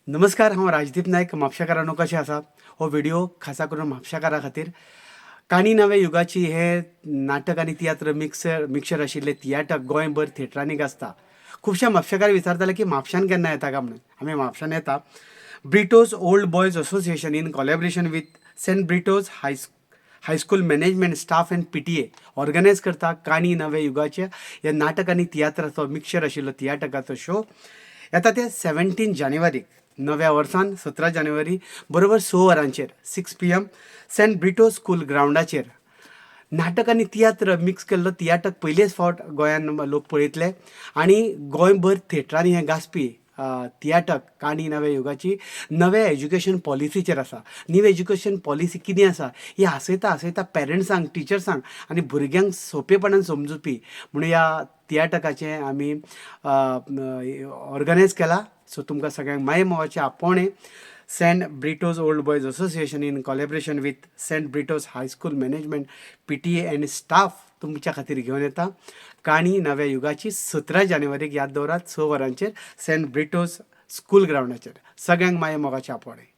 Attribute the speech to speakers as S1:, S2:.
S1: नमस्कार, हांव राजदीप नायक. म्हापशेकारांनो कशें आसा? हो व्हिडिओ खासा करून म्हापशेकारां खातीर. काणी नव्या युगाची हे नाटक आनी तियात्र मिक्सर आशिल्ले तियाटर गोंयभर थिएटरांनी गाजता. खुबशे म्हापशेकार विचारताले की म्हापशान केन्ना येता काय म्हणून. आमी म्हापशान येता. Britto's old boys association in collaboration with Saint Britto's high school management staff and PTA organise करता काणी नव्या युगाचे हे नाटक आनी तियात्राचो मिक्सर आशिल्लो तियाटकाचो शो. येता ते 17 जानेवारीक नव्या वर्सान 17 जानेवारी बरोबर 6 वरांचेर 6 PM सेंट ब्रिटो स्कूल ग्रावंडाचेर. नाटक आनी तियात्र मिक्स केल्लो तियाटक पयलेच फावट गोंयान लोक पळयतले आनी गोंयभर थिएटरांनी हे गाजपी तियाटक काणी नव्या युगाची नव्या एज्युकेशन पॉलिसीचेर आसा. न्यू एज्युकेशन पॉलिसी कितें आसा ही हांसयता पेरंट्सांक, टिचर्सांक आनी भुरग्यांक सोंपेपणान समजुपी म्हणून ह्या तियाटकाचें आमी ऑर्गनायज केला. सो तुमकां सगळ्यांक माये मोगाचें आपोवणें. Saint Britto's old boys association in collaboration with Saint Britto's high school management PTA and staff तुमच्या खातीर घेवन येता काणी नव्या युगाची 17 जानेवारीक याद दवरात 6 वरांचेर सेंट ब्रिटोज स्कूल ग्रावंडाचेर. सगळ्यांक माये मोगाचें आपोवणें.